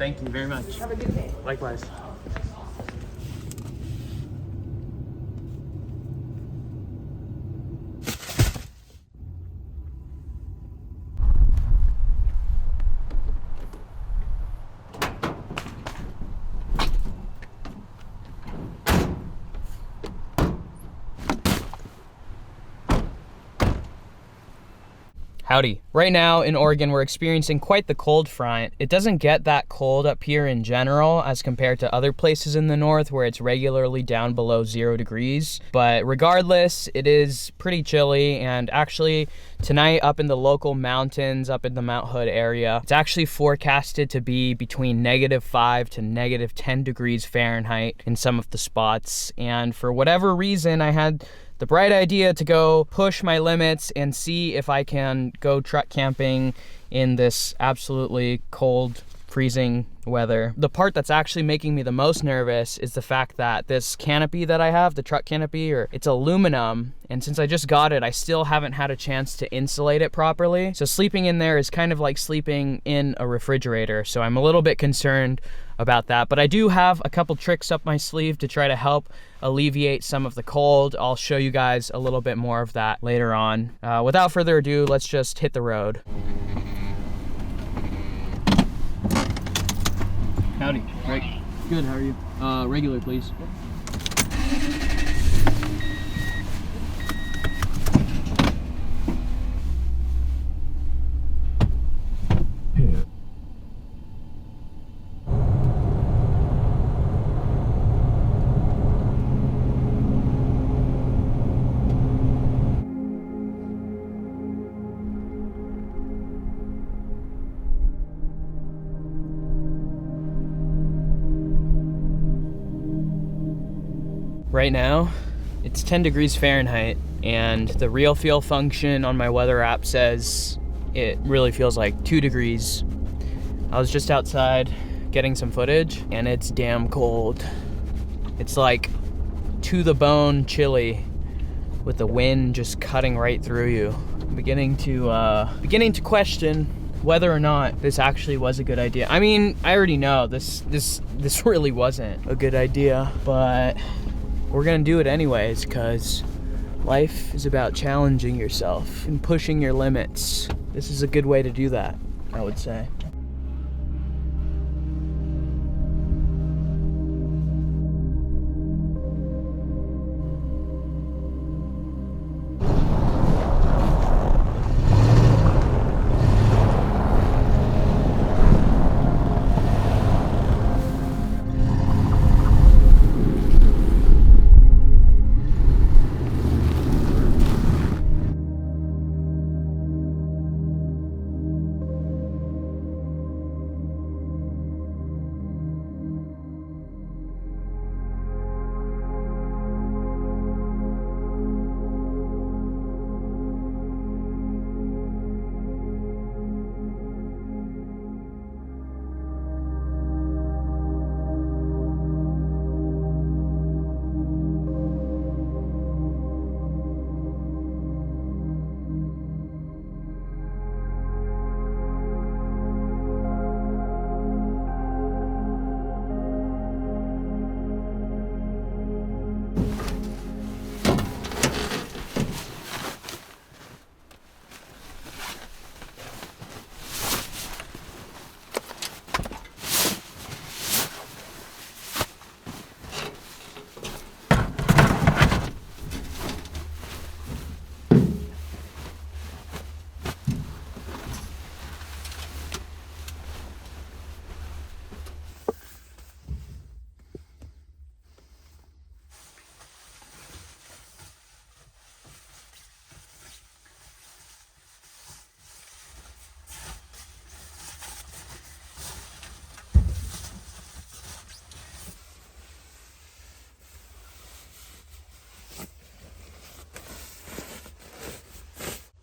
Thank you very much. Have a good day. Likewise. Howdy. Right now in Oregon, we're experiencing quite the cold front. It doesn't get that cold up here in general as compared to other places in the north where it's regularly down below 0 degrees. But regardless, it is pretty chilly, and actually tonight up in the local mountains, up in the Mount Hood area, it's actually forecasted to be between -5 to -10 degrees Fahrenheit in some of the spots. And for whatever reason, I had the bright idea to go push my limits and see if I can go truck camping in this absolutely cold, freezing weather. The part that's actually making me the most nervous is the fact that this canopy that I have, the truck canopy, it's aluminum, and since I just got it, I still haven't had a chance to insulate it properly. So sleeping in there is kind of like sleeping in a refrigerator, so I'm a little bit concerned about that. But I do have a couple tricks up my sleeve to try to help alleviate some of the cold. I'll show you guys a little bit more of that later on. Without further ado, let's just hit the road. Howdy. Right. Good, how are you? Regular, please. Right now, it's 10 degrees Fahrenheit, and the real feel function on my weather app says it really feels like 2 degrees. I was just outside getting some footage, and it's damn cold. It's like to the bone chilly, with the wind just cutting right through you. I'm beginning to question whether or not this actually was a good idea. I mean, I already know this really wasn't a good idea, but we're gonna do it anyways, because life is about challenging yourself and pushing your limits. This is a good way to do that, I would say.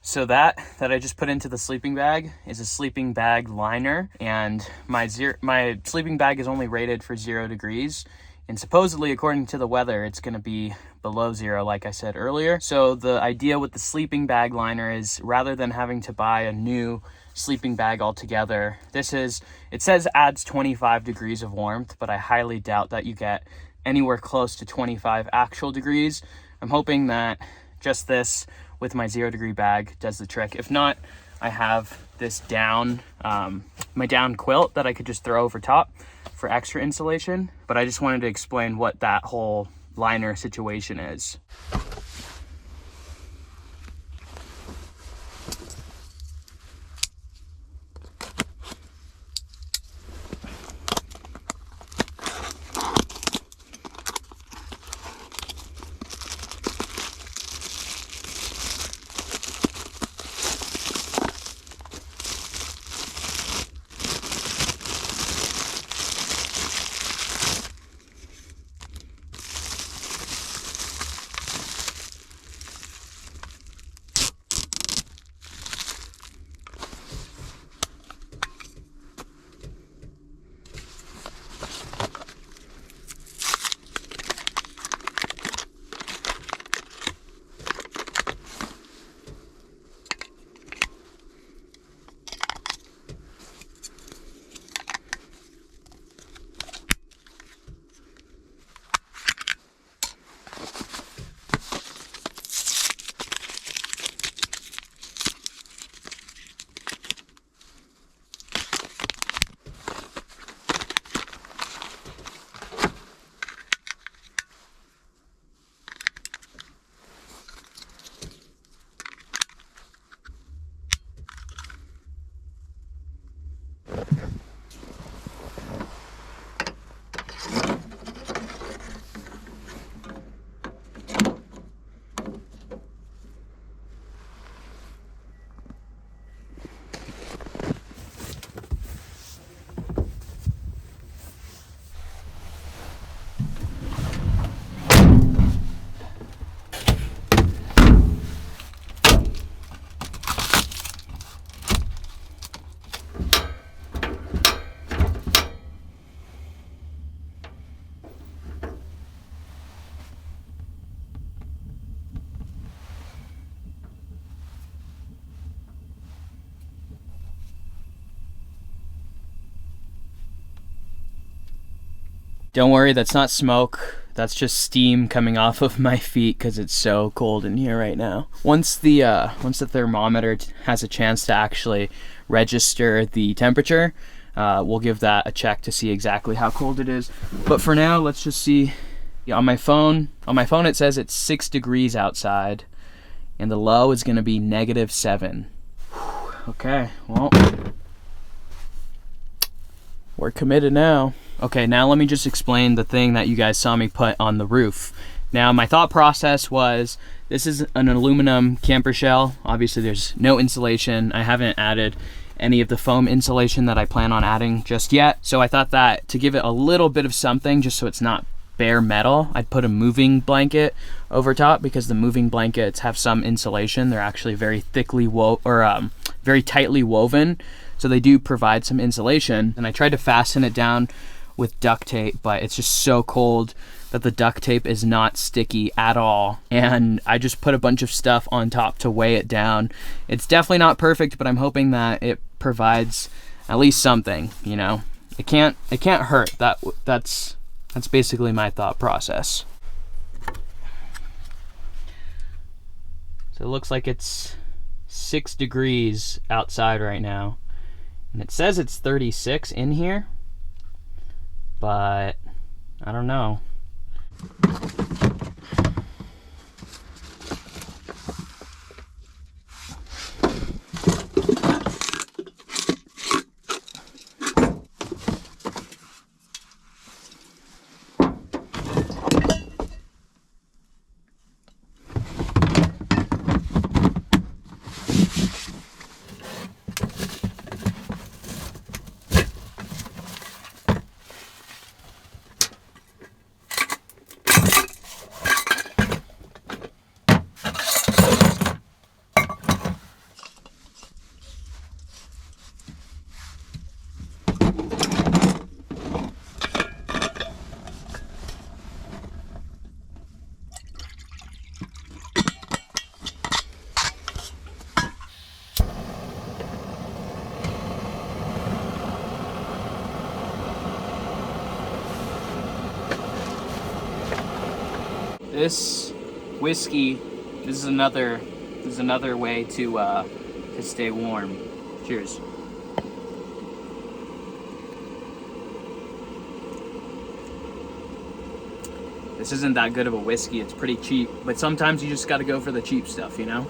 So that I just put into the sleeping bag is a sleeping bag liner, and my sleeping bag is only rated for 0 degrees, and supposedly according to the weather it's going to be below 0, like I said earlier. So the idea with the sleeping bag liner is, rather than having to buy a new sleeping bag altogether. It says adds 25 degrees of warmth, but I highly doubt that you get anywhere close to 25 actual degrees. I'm hoping that just this with my 0 degree bag does the trick. If not, I have this down, my down quilt that I could just throw over top for extra insulation. But I just wanted to explain what that whole liner situation is. Don't worry, that's not smoke. That's just steam coming off of my feet because it's so cold in here right now. Once the thermometer has a chance to actually register the temperature, we'll give that a check to see exactly how cold it is. But for now, let's just see. Yeah, on my phone it says it's 6 degrees outside, and the low is going to be -7. Okay, well, we're committed now. Okay, now let me just explain the thing that you guys saw me put on the roof. Now, my thought process was, this is an aluminum camper shell. Obviously, there's no insulation. I haven't added any of the foam insulation that I plan on adding just yet. So I thought that to give it a little bit of something, just so it's not bare metal, I'd put a moving blanket over top, because the moving blankets have some insulation. They're actually very thickly very tightly woven. So they do provide some insulation. And I tried to fasten it down with duct tape, but it's just so cold that the duct tape is not sticky at all. And I just put a bunch of stuff on top to weigh it down. It's definitely not perfect, but I'm hoping that it provides at least something, you know. It can't hurt. That's basically my thought process. So it looks like it's 6 degrees outside right now. And it says it's 36 in here, but I don't know. This whiskey, this is another way to stay warm. Cheers. This isn't that good of a whiskey. It's pretty cheap, but sometimes you just got to go for the cheap stuff, you know?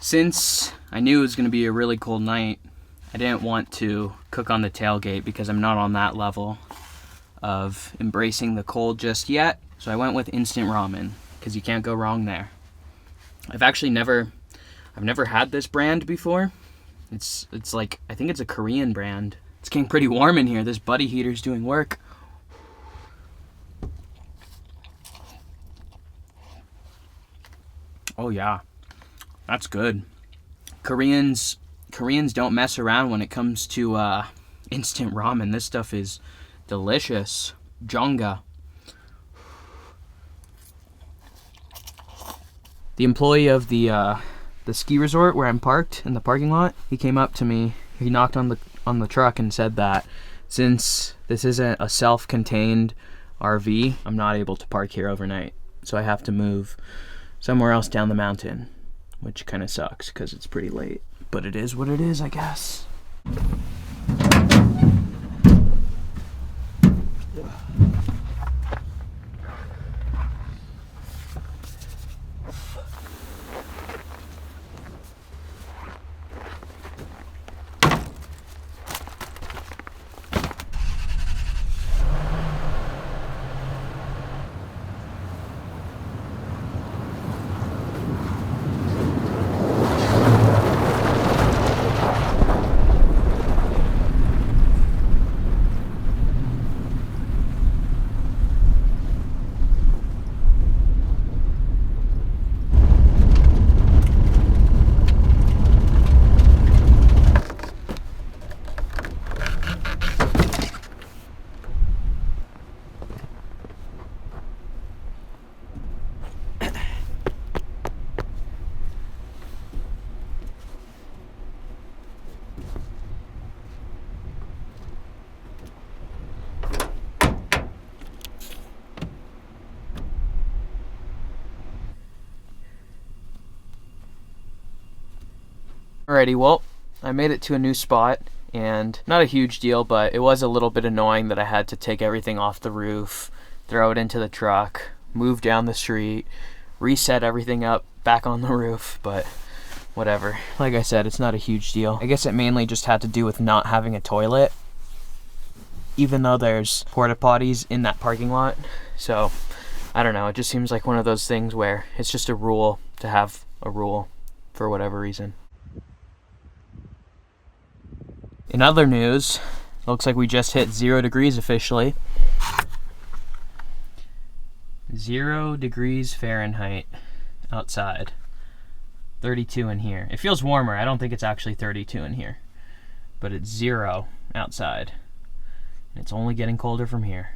Since I knew it was going to be a really cold night, I didn't want to cook on the tailgate because I'm not on that level of embracing the cold just yet. So I went with instant ramen because you can't go wrong there. I've never had this brand before. It's like, I think it's a Korean brand. It's getting pretty warm in here. This buddy heater's doing work. Oh yeah. That's good. Koreans don't mess around when it comes to instant ramen. This stuff is delicious. Jonga. The employee of the ski resort where I'm parked in the parking lot, he came up to me. He knocked on the truck and said that since this isn't a self-contained RV, I'm not able to park here overnight. So I have to move somewhere else down the mountain, which kind of sucks because it's pretty late. But it is what it is, I guess. Alrighty, well, I made it to a new spot, and not a huge deal, but it was a little bit annoying that I had to take everything off the roof, throw it into the truck, move down the street, reset everything up back on the roof, but whatever. Like I said, it's not a huge deal. I guess it mainly just had to do with not having a toilet, even though there's porta potties in that parking lot. So, I don't know, it just seems like one of those things where it's just a rule to have a rule for whatever reason. In other news, looks like we just hit 0 degrees officially. 0 degrees Fahrenheit outside. 32 in here. It feels warmer. I don't think it's actually 32 in here. But it's 0 outside. And it's only getting colder from here.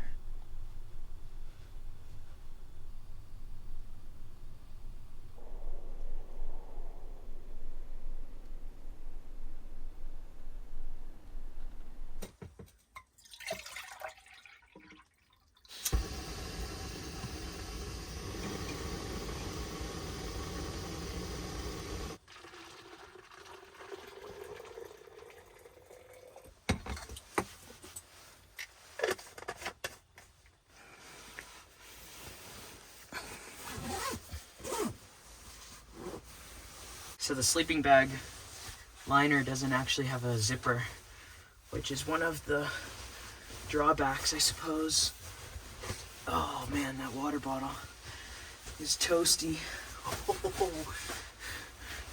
So the sleeping bag liner doesn't actually have a zipper, which is one of the drawbacks, I suppose. Oh man, that water bottle is toasty. Oh,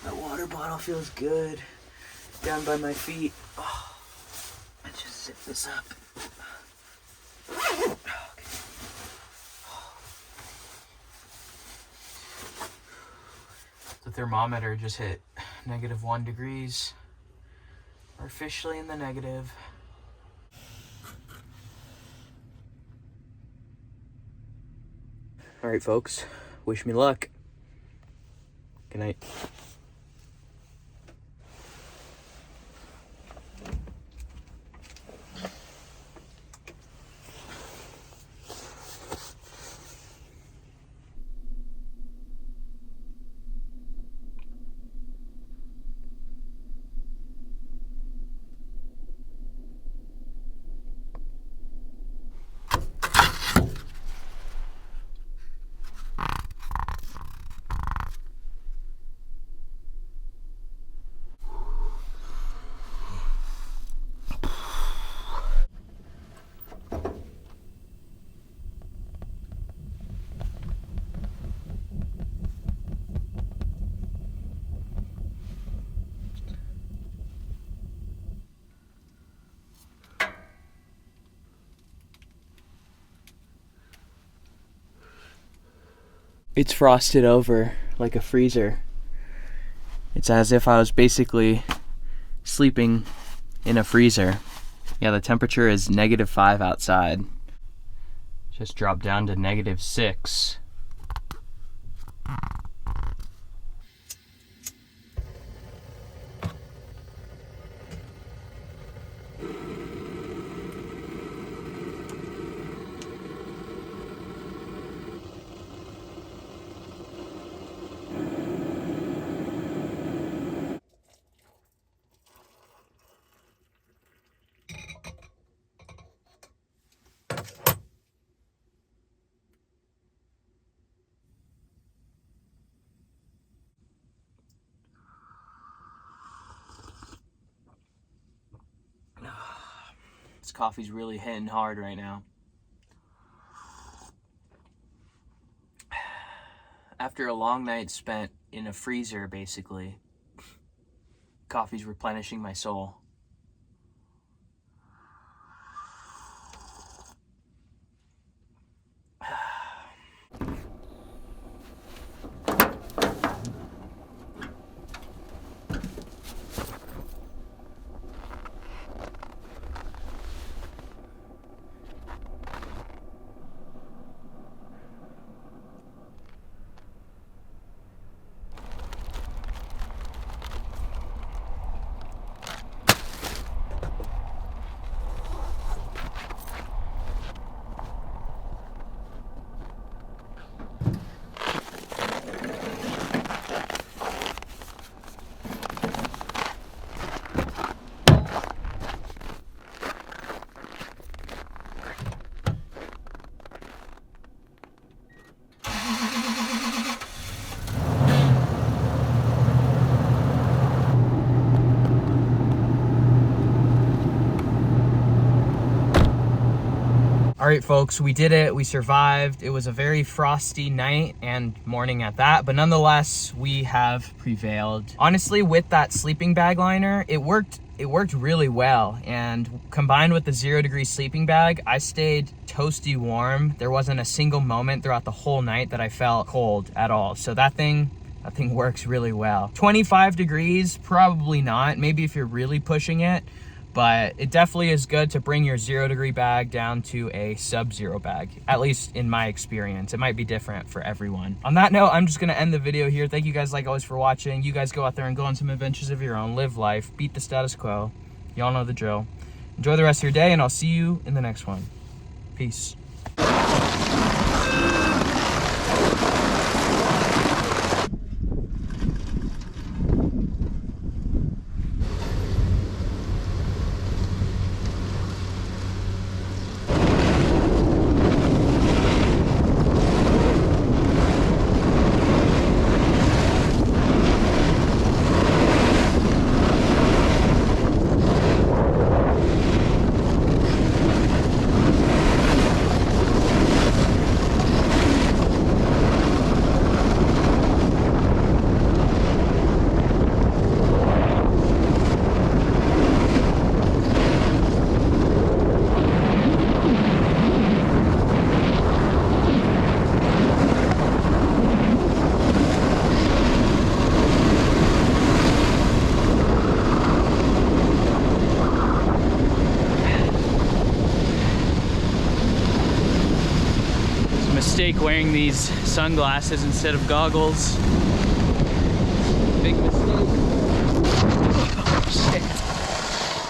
that water bottle feels good down by my feet. Oh, I just zip this up. Okay. The thermometer just hit -1 degrees. We're officially in the negative. All right, folks, wish me luck. Good night. It's frosted over like a freezer. It's as if I was basically sleeping in a freezer. Yeah, the temperature is -5 outside. Just dropped down to -6. This coffee's really hitting hard right now. After a long night spent in a freezer, basically, coffee's replenishing my soul. All right, folks, we did it. We survived. It was a very frosty night and morning at that, but nonetheless, we have prevailed. Honestly, with that sleeping bag liner, it worked really well. And combined with the 0-degree sleeping bag, I stayed toasty warm. There wasn't a single moment throughout the whole night that I felt cold at all. So that thing works really well. 25 degrees, probably not. Maybe if you're really pushing it. But it definitely is good to bring your 0-degree bag down to a sub-zero bag, at least in my experience. It might be different for everyone. On that note, I'm just gonna end the video here. Thank you guys like always for watching. You guys go out there and go on some adventures of your own. Live life, beat the status quo. Y'all know the drill. Enjoy the rest of your day, and I'll see you in the next one. Peace. mistake wearing these sunglasses instead of goggles. Big mistake. Oh, shit.